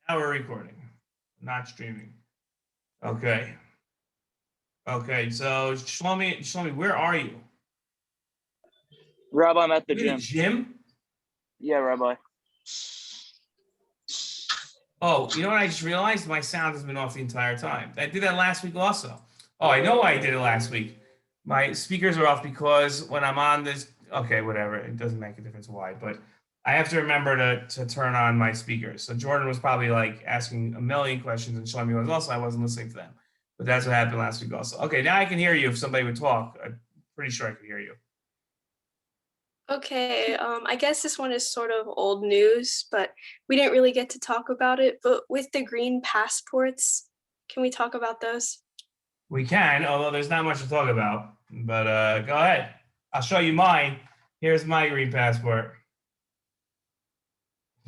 Now we're recording, not streaming. Okay. Okay. So Shlomi, where are you? Rob, I'm at the You in the gym. gym? Yeah, Rabbi. Oh, you know what? I just realized my sound has been off the entire time. I did that last week also. Oh, I know why I did it last week. My speakers are off because when I'm on this, okay, whatever. It doesn't make a difference why, but I have to remember to turn on my speakers. So Jordan was probably like asking a million questions and showing me was also I wasn't listening to them. But that's what happened last week also. Okay, now I can hear you if somebody would talk. I'm pretty sure I could hear you. Okay, I guess this one is sort of old news, but we didn't really get to talk about it. But with the green passports, can we talk about those? We can, although there's not much to talk about. But go ahead. I'll show you mine. Here's my green passport.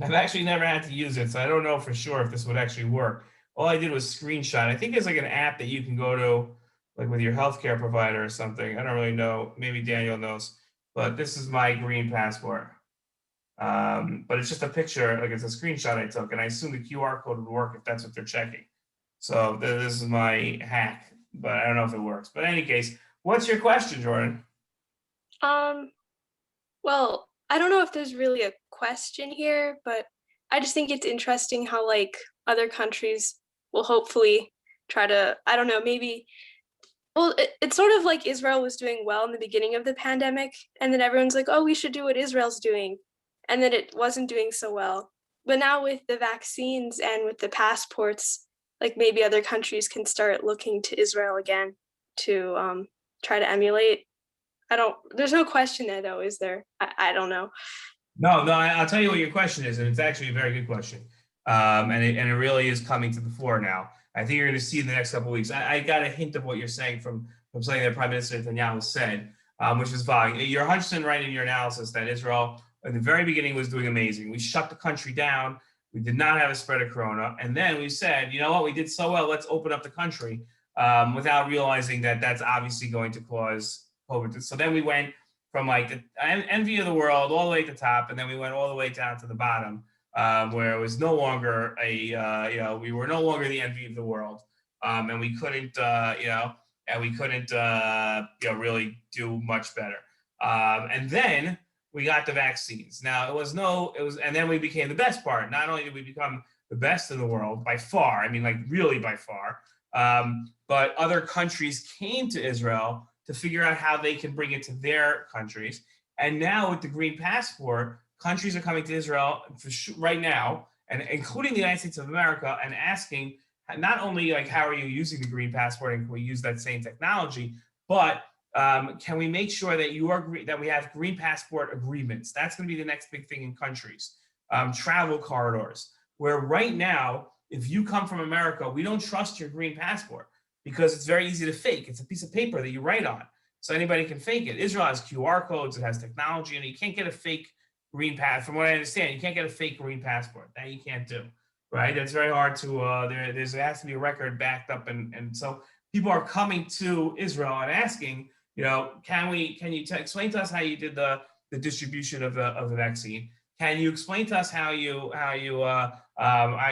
I've actually never had to use it, so I don't know for sure if this would actually work. All I did was screenshot. I think there's like an app that you can go to, like with your healthcare provider or something. I don't really know. Maybe Daniel knows. But this is my green passport. But it's just a picture, like it's a screenshot I took, and I assume the QR code would work if that's what they're checking. So this is my hack, but I don't know if it works. But in any case, what's your question, Jordan? Um, well, I don't know if there's really a question here, but I just think it's interesting how like other countries will hopefully try to, I don't know, maybe well, it's sort of like Israel was doing well in the beginning of the pandemic, and then everyone's like, oh, we should do what Israel's doing. And then it wasn't doing so well. But now with the vaccines and with the passports, like maybe other countries can start looking to Israel again to try to emulate. There's no question there though, is there? I don't know. No, I'll tell you what your question is, and it's actually a very good question. And it really is coming to the fore now. I think you're going to see in the next couple of weeks. I got a hint of what you're saying from something that Prime Minister Netanyahu said, which is following. You're 100% right in your analysis that Israel, at the very beginning, was doing amazing. We shut the country down. We did not have a spread of corona. And then we said, you know what, we did so well, let's open up the country without realizing that that's obviously going to cause COVID. So then we went from like the envy of the world all the way to the top, and then we went all the way down to the bottom, where it was no longer we were no longer the envy of the world, and we couldn't, really do much better. And then we got the vaccines. Now and then we became the best part. Not only did we become the best in the world by far, I mean, like really by far, but other countries came to Israel to figure out how they can bring it to their countries. And now with the green passport, countries are coming to Israel right now, and including the United States of America, and asking not only like, how are you using the green passport and can we use that same technology, but can we make sure that that we have green passport agreements? That's going to be the next big thing in countries. Travel corridors, where right now, if you come from America, we don't trust your green passport because it's very easy to fake. It's a piece of paper that you write on, so anybody can fake it. Israel has QR codes, it has technology, and you can't get a fake green pass. From what I understand, you can't get a fake green passport. That you can't do, right? That's very hard to. There has to be a record backed up, and so people are coming to Israel and asking, can you explain to us how you did the distribution of the vaccine? Can you explain to us how you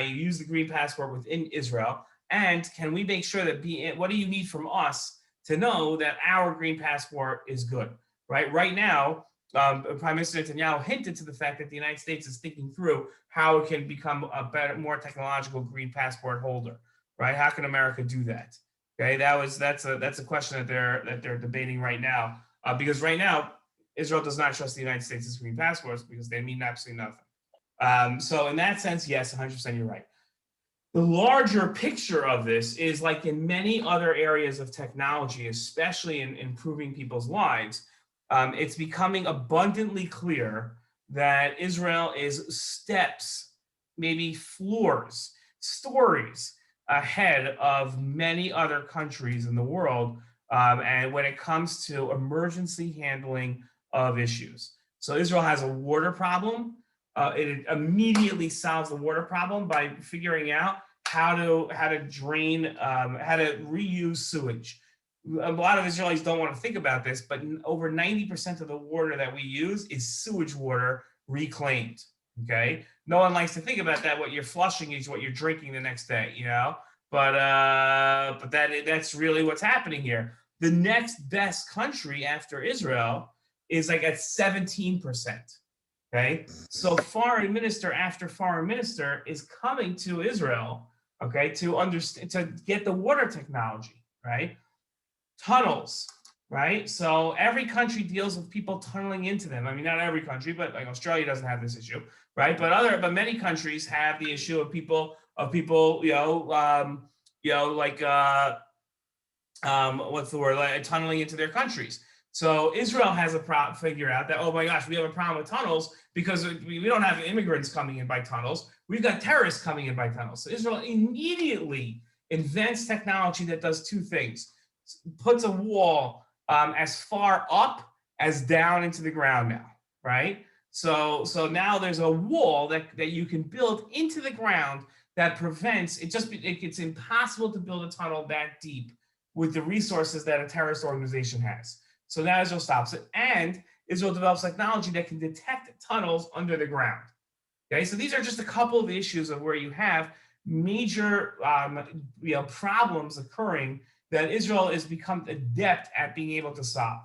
use the green passport within Israel? And can we make sure that what do you need from us to know that our green passport is good, right? Right now, Prime Minister Netanyahu hinted to the fact that the United States is thinking through how it can become a better, more technological green passport holder, right? How can America do that? Okay, that's a question that they're debating right now, because right now Israel does not trust the United States' green passports because they mean absolutely nothing. So in that sense, yes, 100% you're right. The larger picture of this is like in many other areas of technology, especially in improving people's lives, it's becoming abundantly clear that Israel is steps, maybe floors, stories ahead of many other countries in the world, and when it comes to emergency handling of issues. So Israel has a water problem. It immediately solves the water problem by figuring out how to drain, how to reuse sewage. A lot of Israelis don't want to think about this, but over 90% of the water that we use is sewage water reclaimed. Okay, no one likes to think about that. What you're flushing is what you're drinking the next day, but that's really what's happening here. The next best country after Israel is like at 17%. Okay, so foreign minister after foreign minister is coming to Israel, okay, to understand, to get the water technology, right? Tunnels, right? So every country deals with people tunneling into them. I mean, not every country, but like Australia doesn't have this issue, right? But many countries have the issue of people, like what's the word, like tunneling into their countries. So Israel has a problem, figure out that, oh my gosh, we have a problem with tunnels because we don't have immigrants coming in by tunnels. We've got terrorists coming in by tunnels. So Israel immediately invents technology that does two things: puts a wall as far up as down into the ground now, right? So now there's a wall that you can build into the ground that prevents it. It's impossible to build a tunnel that deep with the resources that a terrorist organization has. So now Israel stops it, and Israel develops technology that can detect tunnels under the ground. Okay, so these are just a couple of the issues of where you have major problems occurring that Israel has become adept at being able to solve.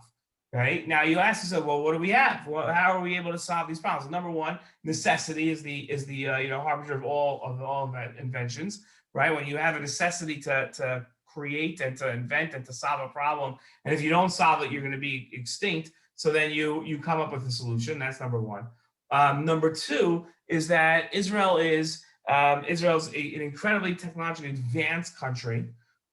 Right now, you ask yourself, well, what do we have? Well, how are we able to solve these problems? Number one, necessity is the harbinger of all inventions. Right, when you have a necessity to create and to invent and to solve a problem, and if you don't solve it, you're going to be extinct. So then you come up with a solution. That's number one. Number two is that Israel's an incredibly technologically advanced country,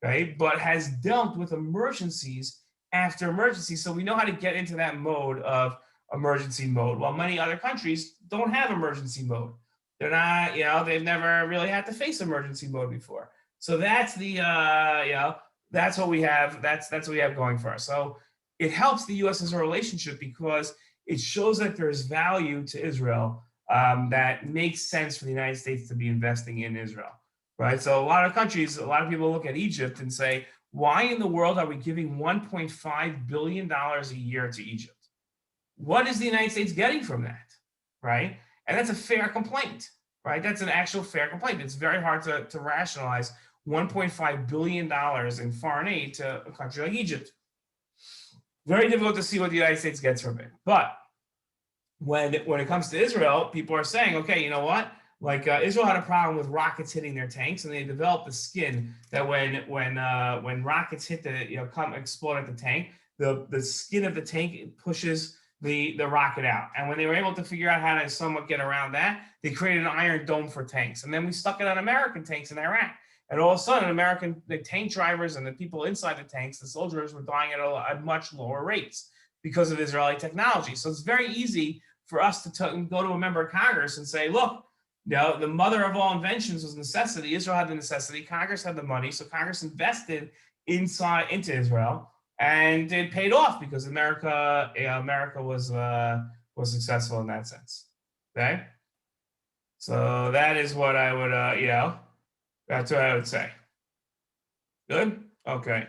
right? But has dealt with emergencies after emergencies, so we know how to get into that mode of emergency mode. While many other countries don't have emergency mode, they're not, they've never really had to face emergency mode before. So that's that's what we have. That's what we have going for us. So it helps the U.S.-Israel relationship because it shows that there's value to Israel that makes sense for the United States to be investing in Israel, right? So a lot of people look at Egypt and say, why in the world are we giving $1.5 billion a year to Egypt? What is the United States getting from that, right? And that's a fair complaint, right? That's an actual fair complaint. It's very hard to rationalize $1.5 billion in foreign aid to a country like Egypt. Very difficult to see what the United States gets from it. But when it comes to Israel, people are saying, okay, you know what? Like Israel had a problem with rockets hitting their tanks, and they developed a skin that when rockets hit explode at the tank, the skin of the tank pushes the rocket out. And when they were able to figure out how to somewhat get around that, they created an iron dome for tanks. And then we stuck it on American tanks in Iraq. And all of a sudden, the tank drivers and the people inside the tanks, the soldiers, were dying at much lower rates because of Israeli technology. So it's very easy for us to go to a member of Congress and say, look, the mother of all inventions was necessity. Israel had the necessity. Congress had the money. So Congress invested into Israel, and it paid off because America was successful in that sense. Okay, so that is what I would that's what I would say. Good. Okay.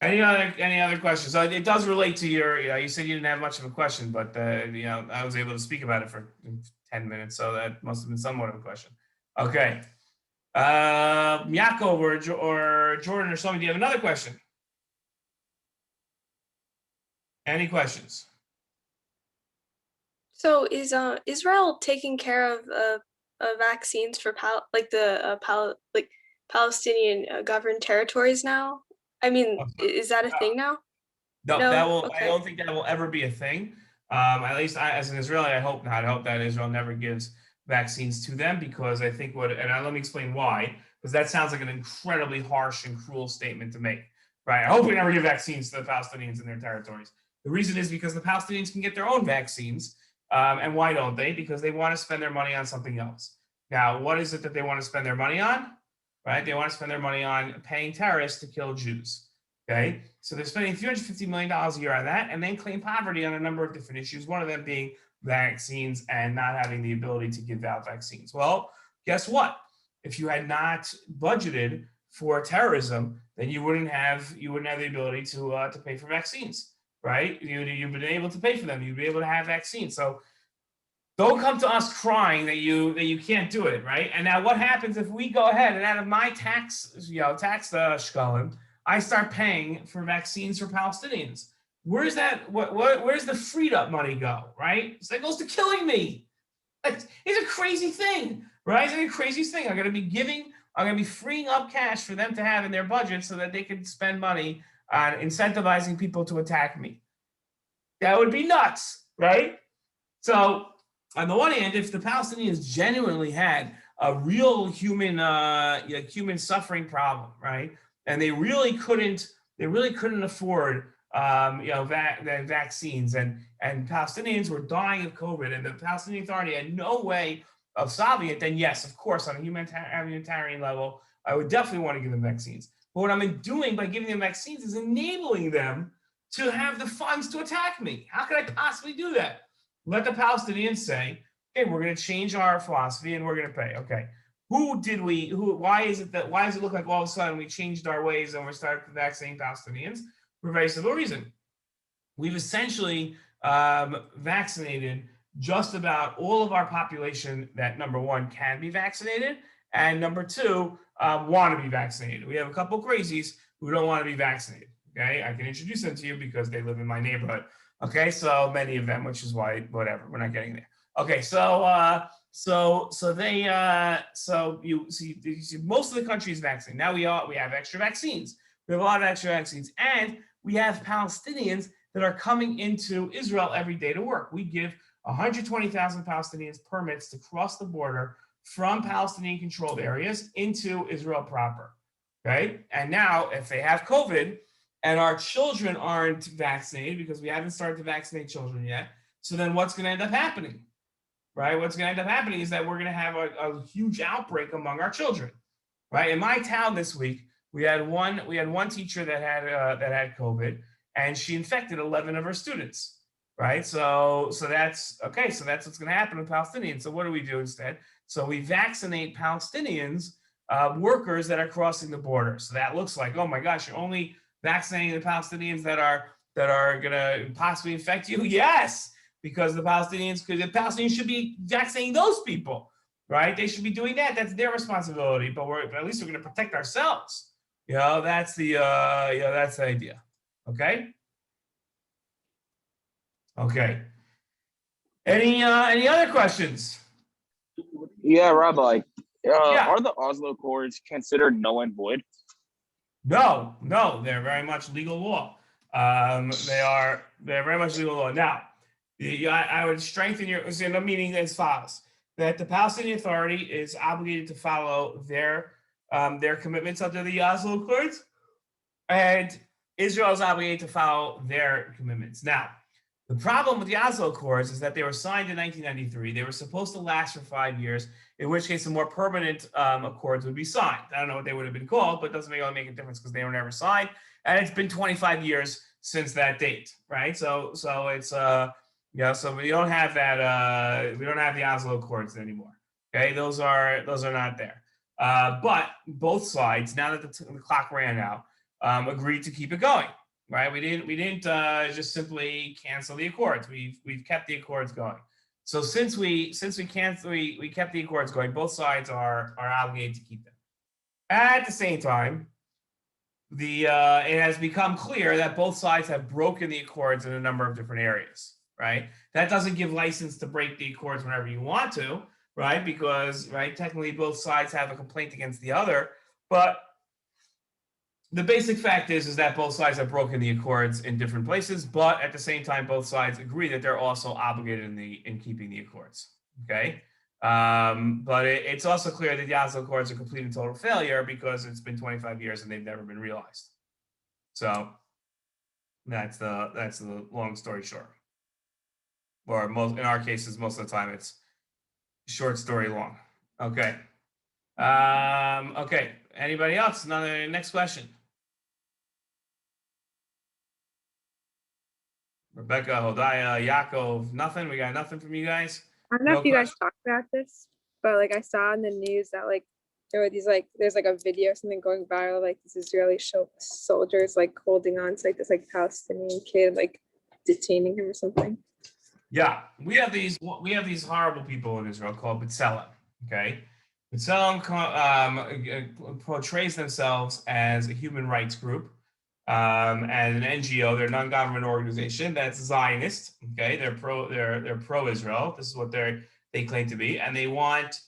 Any other questions? So it does relate to you said you didn't have much of a question, but I was able to speak about it for 10 minutes, so that must have been somewhat of a question. Okay. Yaakov or Jordan or somebody, do you have another question? Any questions? So is Israel taking care of vaccines for Palestinian governed territories now? I mean, is that a thing now? No, Okay. I don't think that will ever be a thing. At least as an Israeli, I hope not. I hope that Israel never gives vaccines to them, because I think let me explain why, because that sounds like an incredibly harsh and cruel statement to make, right? I hope we never give vaccines to the Palestinians in their territories. The reason is because the Palestinians can get their own vaccines. And why don't they? Because they want to spend their money on something else. Now, what is it that they want to spend their money on? Right? They want to spend their money on paying terrorists to kill Jews. Okay, so they're spending $350 million a year on that, and then claim poverty on a number of different issues, one of them being vaccines and not having the ability to give out vaccines. Well, guess what? If you had not budgeted for terrorism, then you wouldn't have the ability to pay for vaccines, right? You've been able to pay for them. You'd be able to have vaccines. So Don't come to us crying that you can't do it, right? And now what happens if we go ahead and out of my tax, tax shkalim, I start paying for vaccines for Palestinians? Where's that? Where's the freed up money go, right? So that goes to killing me. It's a crazy thing, right? It's a crazy thing. I'm going to be freeing up cash for them to have in their budget so that they can spend money on incentivizing people to attack me. That would be nuts, right? So on the one hand, if the Palestinians genuinely had a real human suffering problem, right, and they really couldn't afford vaccines, and Palestinians were dying of COVID, and the Palestinian Authority had no way of solving it, then yes, of course, on a humanitarian level, I would definitely want to give them vaccines. But what I'm doing by giving them vaccines is enabling them to have the funds to attack me. How could I possibly do that? Let the Palestinians say, okay, we're going to change our philosophy and we're going to pay. Okay, why does it look like all of a sudden we changed our ways and we're starting vaccinating Palestinians? For a very simple reason. We've essentially vaccinated just about all of our population that, number one, can be vaccinated, and number two, want to be vaccinated. We have a couple crazies who don't want to be vaccinated. Okay, I can introduce them to you because they live in my neighborhood. Okay, so many of them, which is why, whatever, we're not getting there. Okay, so you see most of the country is vaccinated. Now we have extra vaccines. We have a lot of extra vaccines, and we have Palestinians that are coming into Israel every day to work. We give 120,000 Palestinians permits to cross the border from Palestinian-controlled areas into Israel proper. Okay, and now if they have COVID, and our children aren't vaccinated because we haven't started to vaccinate children yet. So then what's going to end up happening, right? What's going to end up happening is that we're going to have a huge outbreak among our children, right? In my town this week, we had one teacher that had COVID, and she infected 11 of her students, right? So that's okay. So that's what's going to happen with Palestinians. So what do we do instead? So we vaccinate Palestinians, workers that are crossing the border. So that looks like, oh my gosh, you're only vaccinating the Palestinians that are going to possibly infect you? Yes, because the Palestinians should be vaccinating those people, right? They should be doing that. That's their responsibility. But at least we're going to protect ourselves. That's the idea. Okay. Okay. Any other questions? Yeah, Rabbi. Yeah. Are the Oslo Accords considered null and void? No, they're very much legal law. They're very much legal law. Now, I would strengthen the meaning as follows: that the Palestinian Authority is obligated to follow their commitments under the Oslo Accords, and Israel is obligated to follow their commitments. Now, the problem with the Oslo Accords is that they were signed in 1993. They were supposed to last for 5 years, in which case the more permanent accords would be signed. I don't know what they would have been called, but it doesn't really make a difference because they were never signed. And it's been 25 years since that date, right? So it's so we don't have that. We don't have the Oslo Accords anymore. Okay, those are not there. But both sides, now that the clock ran out, agreed to keep it going. Right, we didn't just simply cancel the accords. We've kept the accords going. So since we kept the accords going, both sides are obligated to keep them. At the same time, it has become clear that both sides have broken the accords in a number of different areas. Right, that doesn't give license to break the accords whenever you want to. Right, because technically both sides have a complaint against the other, but the basic fact is that both sides have broken the accords in different places, but at the same time, both sides agree that they're also obligated in keeping the accords. Okay, but it's also clear that the Oslo Accords are complete and total failure because it's been 25 years and they've never been realized. So that's the long story short. Or in our cases, most of the time it's short story long. Okay. Okay. Anybody else? Next question. Rebecca, Hodaya, Yaakov, nothing. We got nothing from you guys. I don't know if you guys talked about this, but I saw in the news that there were these there's a video or something going viral, these Israeli soldiers holding on to this Palestinian kid, detaining him or something. Yeah, we have these horrible people in Israel called B'Tselem. Okay, B'Tselem portrays themselves as a human rights group and an NGO. They're a non-government organization that's Zionist. Okay, they're pro-Israel. This is what they claim to be, and they want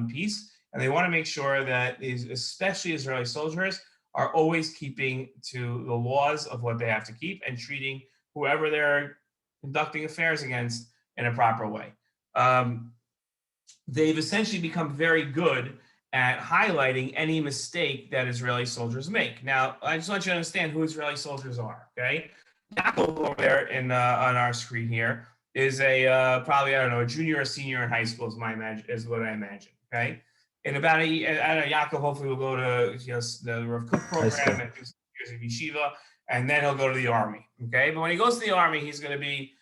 peace, and they want to make sure that these, especially Israeli soldiers, are always keeping to the laws of what they have to keep and treating whoever they're conducting affairs against in a proper way. Um, they've essentially become very good at highlighting any mistake that Israeli soldiers make. Now, I just want you to understand who Israeli soldiers are, okay? Yaakov over there on our screen here is a probably, I don't know, a junior or senior in high school is what I imagine, okay? In about I don't know, Yaakov hopefully will go to the Rav Kook program and do some years of yeshiva, and then he'll go to the army, okay? But when he goes to the army, he's going to be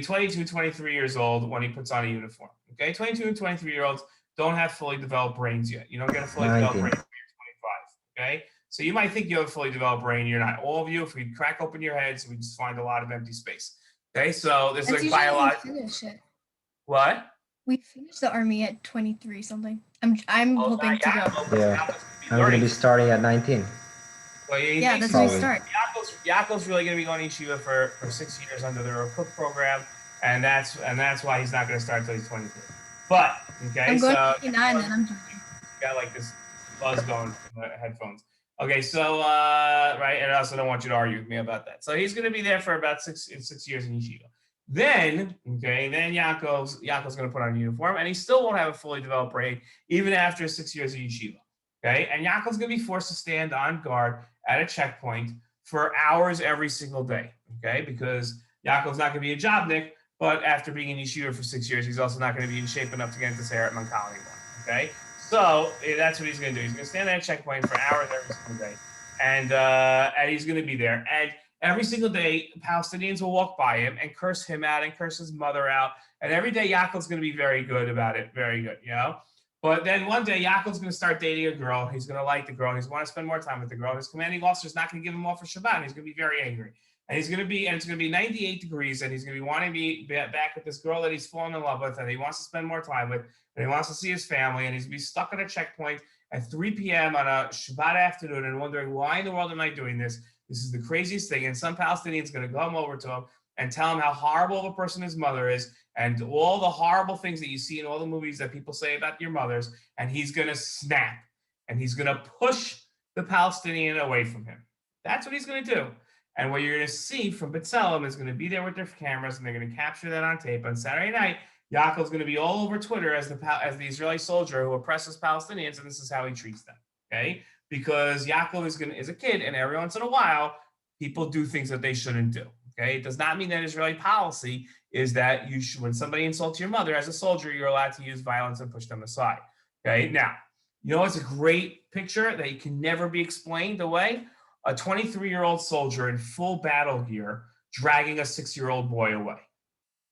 22, 23 years old when he puts on a uniform. Okay, 22 and 23-year-olds don't have fully developed brains yet. You don't get a fully developed brain until you're 25. Okay, so you might think you have a fully developed brain. You're not. All of you, if we crack open your heads, we just find a lot of empty space. Okay, so there's like biological. Finish it. What? We finished the army at 23 something. I'm hoping to go. Yeah, I'm going to be starting at 19. Well, yeah, that's when we start. Yaakov's really going to be going to yeshiva for 6 years under the Rav Kook program, and that's why he's not going to start until he's 23. But okay, I'm going to 59 and I'm joining. Got like this buzz going from the headphones. Okay, so right, and I also don't want you to argue with me about that. So he's going to be there for about 6 years in yeshiva. Then Yaakov's going to put on a uniform, and he still won't have a fully developed brain even after 6 years of yeshiva. Okay, and Yaakov's going to be forced to stand on guard at a checkpoint for hours every single day. Okay, because Yaakov's not going to be a jobnik, but after being in yeshiva for 6 years, he's also not going to be in shape enough to get into Seyrat Mankal anymore. Okay, so that's what he's going to do. He's going to stand at a checkpoint for hours every single day, and he's going to be there. And every single day, Palestinians will walk by him and curse him out and curse his mother out. And every day, Yaakov's going to be very good about it, very good, you know. But then one day, Yaakov's going to start dating a girl. He's going to like the girl. He's going to want to spend more time with the girl. His commanding officer is not going to give him off for Shabbat. And he's going to be very angry. And it's going to be 98 degrees. And he's going to be wanting to be back with this girl that he's fallen in love with. And he wants to spend more time with. And he wants to see his family. And he's going to be stuck at a checkpoint at 3 p.m. on a Shabbat afternoon and wondering, why in the world am I doing this? This is the craziest thing. And some Palestinian's going to come over to him and tell him how horrible of a person his mother is and all the horrible things that you see in all the movies that people say about your mothers. And he's going to snap and he's going to push the Palestinian away from him. That's what he's going to do. And what you're going to see from B'Tselem is going to be there with their cameras and they're going to capture that on tape. On Saturday night, Yaakov's going to be all over Twitter as the Israeli soldier who oppresses Palestinians, and this is how he treats them. Okay, because Yaakov is a kid, and every once in a while, people do things that they shouldn't do. Okay, it does not mean that Israeli policy is that when somebody insults your mother as a soldier, you're allowed to use violence and push them aside. Okay, now you know it's a great picture that can never be explained away. A 23-year-old soldier in full battle gear dragging a 6-year-old boy away.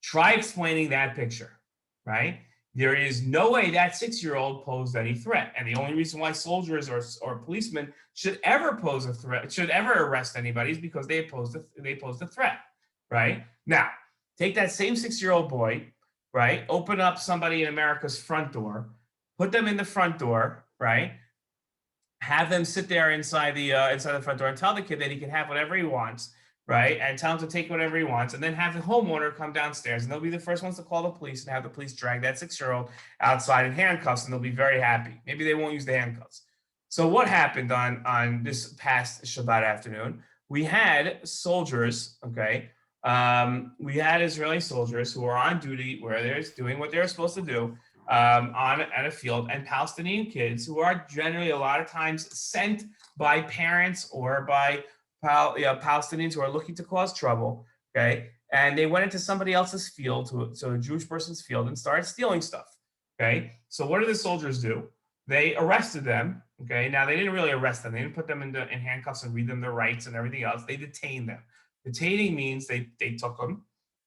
Try explaining that picture, right? There is no way that 6-year-old posed any threat. And the only reason why soldiers or policemen should ever pose a threat, should ever arrest anybody is because they posed a threat, right? Now, take that same 6-year-old boy, right? Open up somebody in America's front door, put them in the front door, right? Have them sit there inside the front door and tell the kid that he can have whatever he wants, right? And tell him to take whatever he wants, and then have the homeowner come downstairs, and they'll be the first ones to call the police and have the police drag that 6-year-old outside in handcuffs, and they'll be very happy. Maybe they won't use the handcuffs. So what happened on this past Shabbat afternoon? We had soldiers, okay? We had Israeli soldiers who were on duty where they're doing what they're supposed to do, at a field, and Palestinian kids who are generally a lot of times sent by parents or by Palestinians who are looking to cause trouble, okay? And they went into somebody else's field, so a Jewish person's field, and started stealing stuff, okay? So what did the soldiers do? They arrested them, okay? Now, they didn't really arrest them. They didn't put them in handcuffs and read them their rights and everything else. They detained them. Detaining means they took them,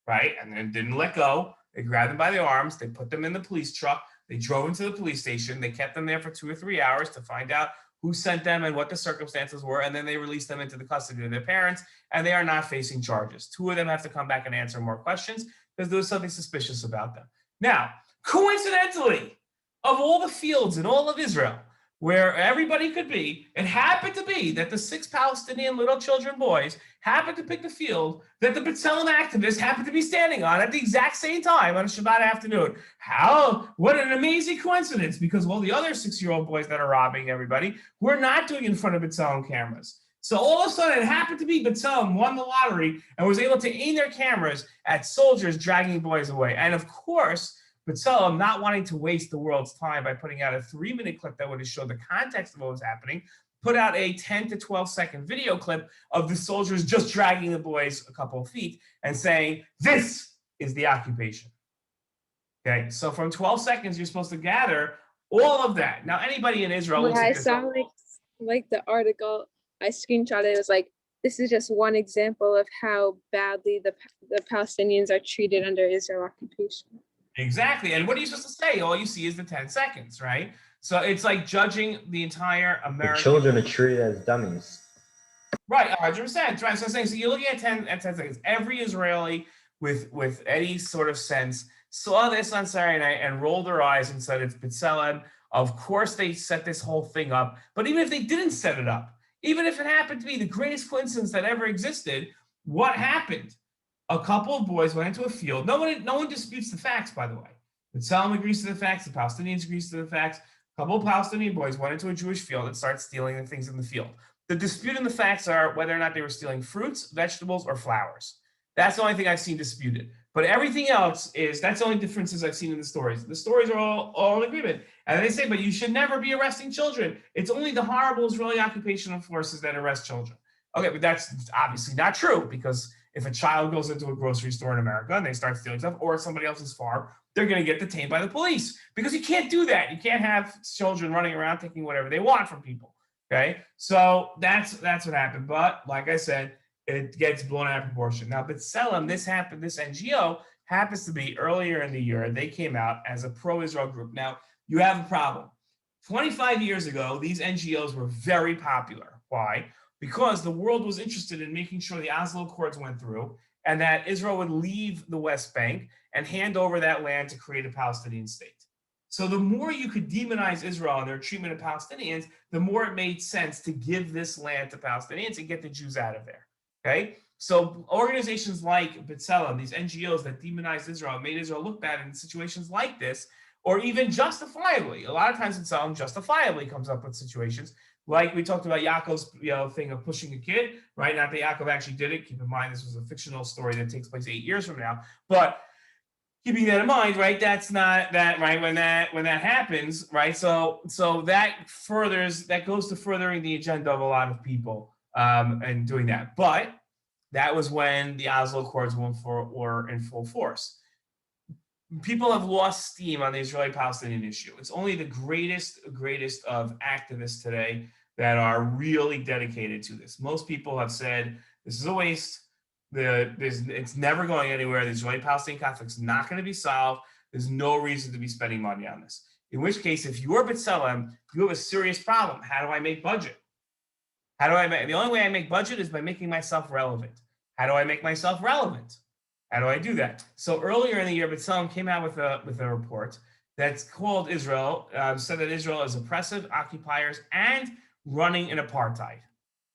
right? And then didn't let go. They grabbed them by the arms. They put them in the police truck. They drove into the police station. They kept them there for 2 or 3 hours to find out who sent them and what the circumstances were. And then they released them into the custody of their parents, and they are not facing charges. 2 of them have to come back and answer more questions because there was something suspicious about them. Now, coincidentally, of all the fields in all of Israel where everybody could be, it happened to be that the 6 Palestinian little children boys happened to pick the field that the B'Tselem activists happened to be standing on at the exact same time on a Shabbat afternoon. What an amazing coincidence, because all the other 6-year-old boys that are robbing everybody were not doing it in front of B'Tselem cameras. So all of a sudden, it happened to be B'Tselem won the lottery and was able to aim their cameras at soldiers dragging boys away. And of course, B'Tselem, not wanting to waste the world's time by putting out a 3-minute clip that would have showed the context of what was happening, put out a 10 to 12-second video clip of the soldiers just dragging the boys a couple of feet and saying, "This is the occupation." Okay, so from 12 seconds, you're supposed to gather all of that. Now, anybody in Israel looks I at this. saw like the article, I screenshotted. It was like, this is just one example of how badly the Palestinians are treated under Israel occupation. Exactly. And what are you supposed to say? All you see is the 10 seconds, right? So it's like judging the entire The American. children are treated as dummies. Right, 100%. Right. So I'm saying, so you're looking at 10 seconds. Every Israeli with any sort of sense saw this on Saturday night and rolled their eyes and said, it's B'Tselem. Of course, they set this whole thing up. But even if they didn't set it up, even if it happened to be the greatest coincidence that ever existed, what happened? A couple of boys went into a field. No one disputes the facts, by the way. B'Tselem agrees to the facts. The Palestinians agrees to the facts. A couple of Palestinian boys went into a Jewish field and started stealing the things in the field. The dispute in the facts are whether or not they were stealing fruits, vegetables, or flowers. That's the only thing I've seen disputed. But everything else that's the only differences I've seen in the stories. The stories are all in agreement. And they say, but you should never be arresting children. It's only the horrible Israeli occupational forces that arrest children. Okay, but that's obviously not true, because if a child goes into a grocery store in America and they start stealing stuff, or somebody else's farm, they're going to get detained by the police, because you can't do that. You can't have children running around taking whatever they want from people. Okay, so that's what happened. But like I said, it gets blown out of proportion. Now, B'Tselem, this NGO happens to be earlier in the year. They came out as a pro-Israel group. Now, you have a problem. 25 years ago, these NGOs were very popular. Why? Because the world was interested in making sure the Oslo Accords went through and that Israel would leave the West Bank and hand over that land to create a Palestinian state. So the more you could demonize Israel and their treatment of Palestinians, the more it made sense to give this land to Palestinians and get the Jews out of there. Okay? So organizations like B'Tselem, these NGOs that demonized Israel, made Israel look bad in situations like this, or even justifiably. A lot of times B'Tselem justifiably comes up with situations like we talked about Yaakov's thing of pushing a kid, right? Not that Yaakov actually did it. Keep in mind, this was a fictional story that takes place 8 years from now. But keeping that in mind, right? That's not that, right? When that happens, right? So that goes to furthering the agenda of a lot of people and doing that. But that was when the Oslo Accords were in full force. People have lost steam on the Israeli-Palestinian issue. It's only the greatest of activists today that are really dedicated to this. Most people have said this is a waste. It's never going anywhere. The Israeli-Palestinian conflict's not going to be solved. There's no reason to be spending money on this. In which case, if you're B'Tselem, you have a serious problem. How do I make budget? The only way I make budget is by making myself relevant. How do I make myself relevant? How do I do that? So earlier in the year, B'Tselem came out with a report that's called Israel, said that Israel is oppressive, occupiers, and running an apartheid.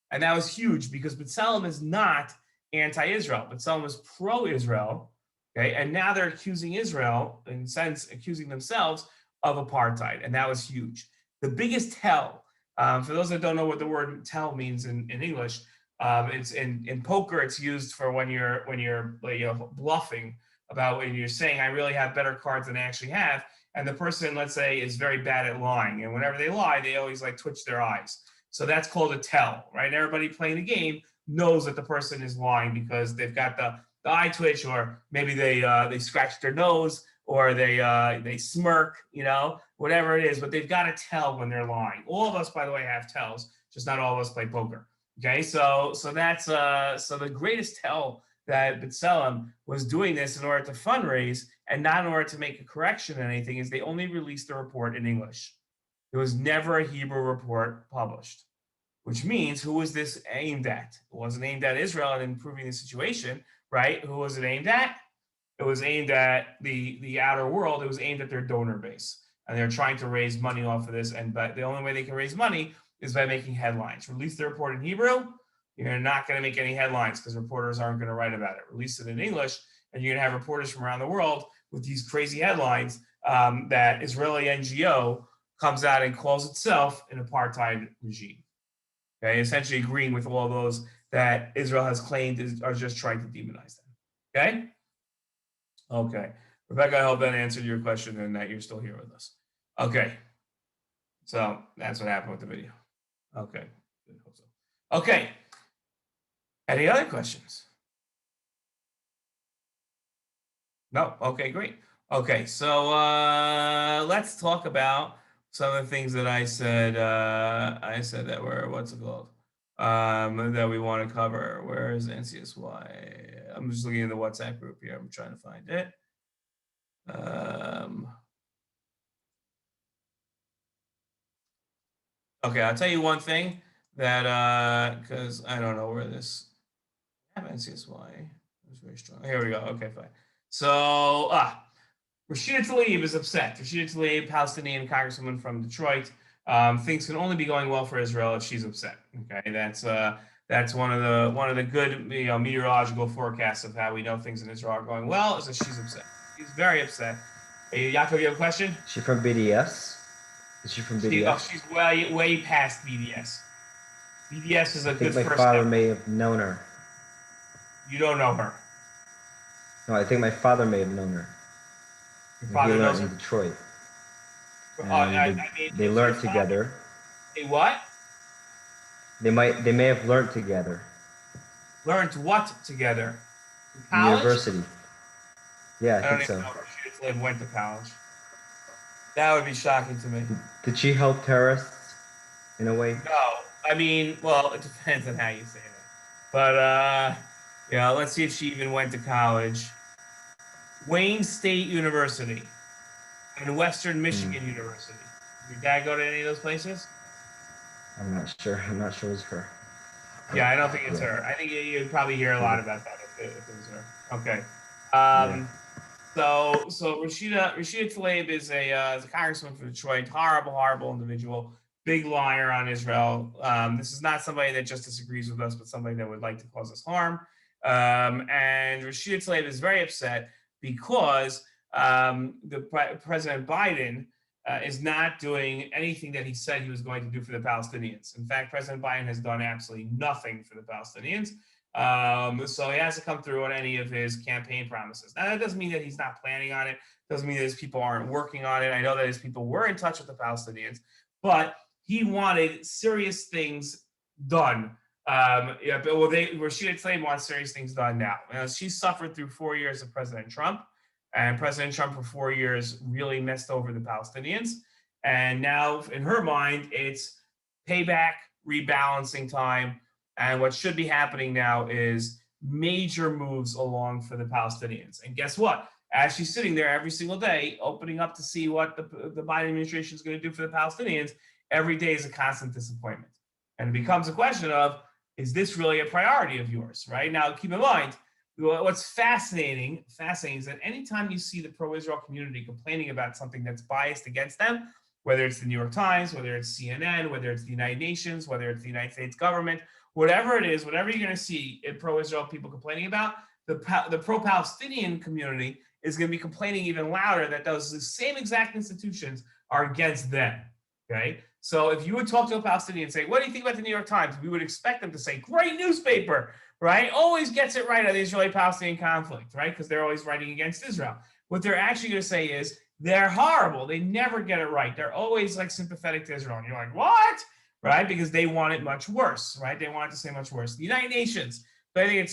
And that was huge because B'Tselem is not anti-Israel. B'Tselem is pro-Israel, okay? And now they're accusing Israel, in a sense, accusing themselves of apartheid. And that was huge. The biggest tell, for those that don't know what the word tell means in English, it's in poker, it's used for when you're bluffing about when you're saying, I really have better cards than I actually have. And the person, let's say, is very bad at lying. And whenever they lie, they always twitch their eyes. So that's called a tell, right? And everybody playing the game knows that the person is lying because they've got the eye twitch, or maybe they scratch their nose, or they smirk, whatever it is, but they've got to tell when they're lying. All of us, by the way, have tells, just not all of us play poker. Okay, so that's so the greatest tell that B'Tselem was doing this in order to fundraise and not in order to make a correction or anything is they only released the report in English. There was never a Hebrew report published, which means who was this aimed at? It wasn't aimed at Israel and improving the situation, right? Who was it aimed at? It was aimed at the outer world. It was aimed at their donor base. And they're trying to raise money off of this. And but the only way they can raise money is by making headlines. Release the report in Hebrew, you're not going to make any headlines because reporters aren't going to write about it. Release it in English, and you're going to have reporters from around the world with these crazy headlines that Israeli NGO comes out and calls itself an apartheid regime. Okay, essentially agreeing with all those that Israel has claimed are just trying to demonize them. Okay? Okay. Rebecca, I hope that answered your question and that you're still here with us. Okay. So that's what happened with the video. Okay. Okay. Any other questions? No. Okay, great. Okay, so let's talk about some of the things that I said. I said that were what's it called? That we want to cover. Where is NCSY? I'm just looking in the WhatsApp group here. I'm trying to find it. Okay, I'll tell you one thing that because I don't know where this. I have NCSY. It's very strong. Here we go. Okay, fine. So Rashida Tlaib is upset. Rashida Tlaib, Palestinian congresswoman from Detroit, things can only be going well for Israel if she's upset. Okay, that's one of the good meteorological forecasts of how we know things in Israel are going well is that she's upset. She's very upset. Hey, Yaakov, you have a question? Is she from BDS? Is she from BDS? She's way past BDS. BDS is a good think my first father step. may have known her. You don't know her. No, I think my father may have known her. Your father he knows learned her? in Detroit. They They learned together. They what? They may have learned together. Learned what together? College? University. Yeah, I I don't think even so. know if Rashida Tlaib went to college. That would be shocking to me. Did she help terrorists in a way? No, I mean, well, it depends on how you say that. But yeah, let's see if she even went to college. Wayne State University and Western Michigan University. Did your dad go to any of those places? I'm not sure. I'm not sure it was her. Yeah, I don't think it's her. I think you'd probably hear a lot about that if it was her. Okay. So Rashida Tlaib is a congressman from Detroit. Horrible individual. Big liar on Israel. This is not somebody that just disagrees with us, but somebody that would like to cause us harm. And Rashida Tlaib is very upset because President Biden is not doing anything that he said he was going to do for the Palestinians. In fact, President Biden has done absolutely nothing for the Palestinians. So he hasn't come through on any of his campaign promises. Now, that doesn't mean that he's not planning on it. Doesn't mean that his people aren't working on it. I know that his people were in touch with the Palestinians, but he wanted serious things done. Rashida Tlaib wants serious things done now. She suffered through 4 years of President Trump, and President Trump for 4 years really messed over the Palestinians. And now, in her mind, it's payback, rebalancing time. And what should be happening now is major moves along for the Palestinians. And guess what? As she's sitting there every single day, opening up to see what the Biden administration is going to do for the Palestinians, every day is a constant disappointment. And it becomes a question of, is this really a priority of yours, right? Now, keep in mind, what's fascinating is that anytime you see the pro-Israel community complaining about something that's biased against them, whether it's the New York Times, whether it's CNN, whether it's the United Nations, whether it's the United States government, whatever it is, whatever you're going to see in pro-Israel people complaining about, the pro-Palestinian community is going to be complaining even louder that those the same exact institutions are against them, okay? So if you would talk to a Palestinian and say, what do you think about the New York Times? We would expect them to say, great newspaper, right? Always gets it right on the Israeli-Palestinian conflict, right? Because they're always writing against Israel. What they're actually going to say is, they're horrible. They never get it right. They're always like sympathetic to Israel. And you're like, what? Right? Because they want it much worse, right? They want it to say much worse. The United Nations, don't you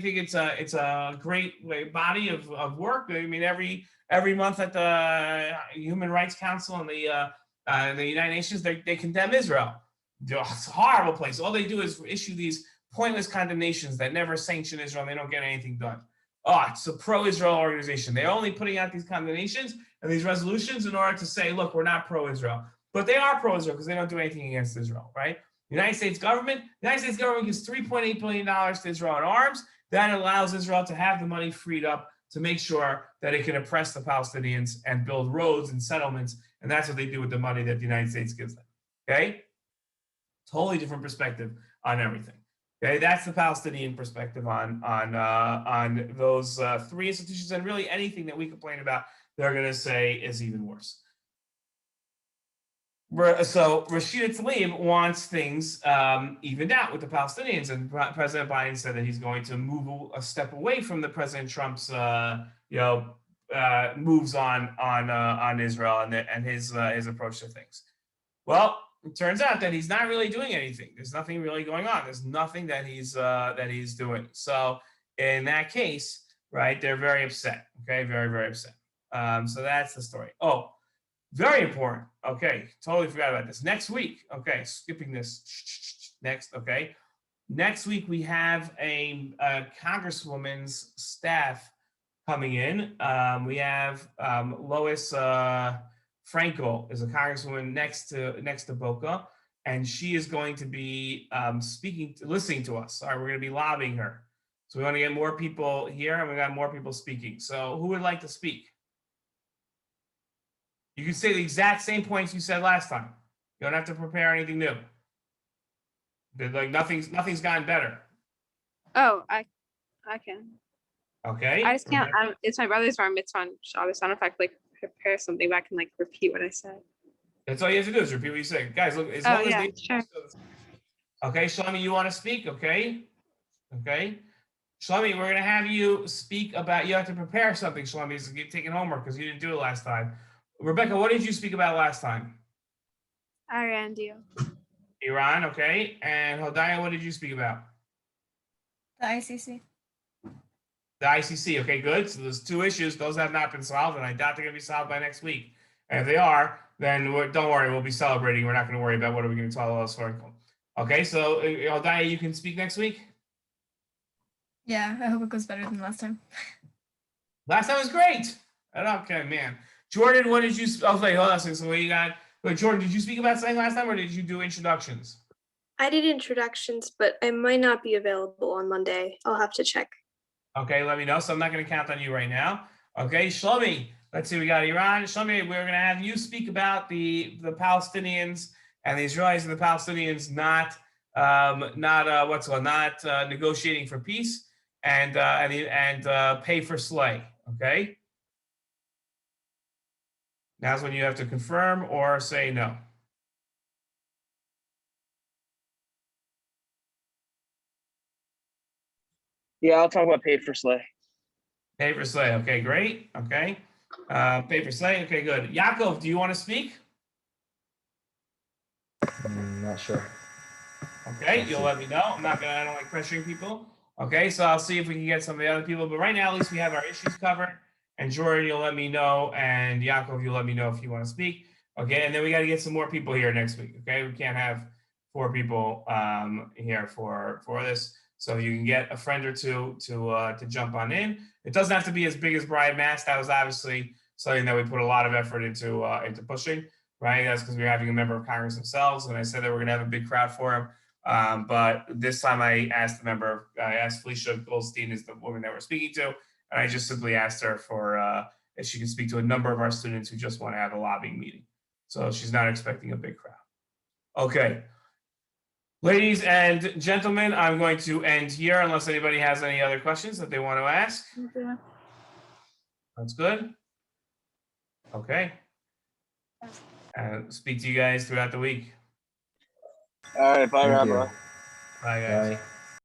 think it's a great body of work? I mean, every month at the Human Rights Council and the United Nations, they condemn Israel. It's a horrible place. All they do is issue these pointless condemnations that never sanction Israel. And they don't get anything done. Oh, it's a pro-Israel organization. They're only putting out these condemnations and these resolutions in order to say, look, we're not pro-Israel. But they are pro-Israel because they don't do anything against Israel, right? The United States government gives $3.8 billion to Israel in arms. That allows Israel to have the money freed up to make sure that it can oppress the Palestinians and build roads and settlements. And that's what they do with the money that the United States gives them. Okay? Totally different perspective on everything. Okay, that's the Palestinian perspective on those three institutions, and really anything that we complain about, they're going to say is even worse. So Rashida Tlaib wants things evened out with the Palestinians, and President Biden said that he's going to move a step away from the President Trump's moves on Israel and his approach to things. Well, it turns out that he's not really doing anything. There's nothing really going on. There's nothing that he's doing. So in that case, right, they're very upset. Okay, very, very upset. So that's the story. Oh, very important. Okay, totally forgot about this. Next week, okay, skipping this. Next, okay. Next week we have a congresswoman's staff coming in. We have Lois Frankel is a congresswoman next to Boca, and she is going to be listening to us. All right, we're going to be lobbying her. So we want to get more people here, and we got more people speaking. So who would like to speak? You can say the exact same points you said last time. You don't have to prepare anything new. Like nothing's gotten better. Oh, I can. Okay. I just can't. It's my brother's bar mitzvah on Shabbos. I don't know if I can like prepare something, but I can like repeat what I said. That's all you have to do is repeat what you say. Guys, look, as long as they sure. Okay, Shlomi, you want to speak? Okay. Okay. Shlomi, we're gonna have you speak about, you have to prepare something, Shlomi. So you're taking homework because you didn't do it last time. Rebecca, what did you speak about last time? Iran. Iran, okay. And Hodaya, what did you speak about? The ICC. The ICC, okay, good. So there's two issues. Those have not been solved, and I doubt they're going to be solved by next week. And if they are, then don't worry, we'll be celebrating. We're not going to worry about what are we going to tell us. Okay, so Hodaya, you can speak next week? Yeah, I hope it goes better than last time. Last time was great. Okay, man. Jordan, what did you? Oh, wait, hold on a second. So what you got? Wait, Jordan, did you speak about something last time, or did you do introductions? I did introductions, but I might not be available on Monday. I'll have to check. Okay, let me know. So I'm not going to count on you right now. Okay, Shlomi, let's see. We got Iran. Shlomi, we're going to have you speak about the Palestinians and the Israelis and the Palestinians not negotiating for peace and pay for slay. Okay. Now's when you have to confirm or say no. Yeah, I'll talk about pay for slay. Pay for slay. Okay, great. Okay. Pay for slay. Okay, good. Yaakov, do you want to speak? Not sure. Okay, you'll let me know. I don't like pressuring people. Okay, so I'll see if we can get some of the other people. But right now, at least we have our issues covered. And Jordan, you'll let me know. And Yaakov, you'll let me know if you want to speak. Okay, and then we got to get some more people here next week. Okay, we can't have 4 people here for this. So you can get a friend or two to jump on in. It doesn't have to be as big as Brian Mass. That was obviously something that we put a lot of effort into pushing, right? That's because we were having a member of Congress themselves, and I said that we're going to have a big crowd for him. But this time I asked Felicia Goldstein, is the woman that we're speaking to, and I just simply asked her for if she can speak to a number of our students who just want to have a lobbying meeting. So she's not expecting a big crowd. Okay. Ladies and gentlemen, I'm going to end here unless anybody has any other questions that they want to ask. Yeah. That's good. Okay. And speak to you guys throughout the week. All right, bye, Thank Rabbi. you. Bye, guys. Bye.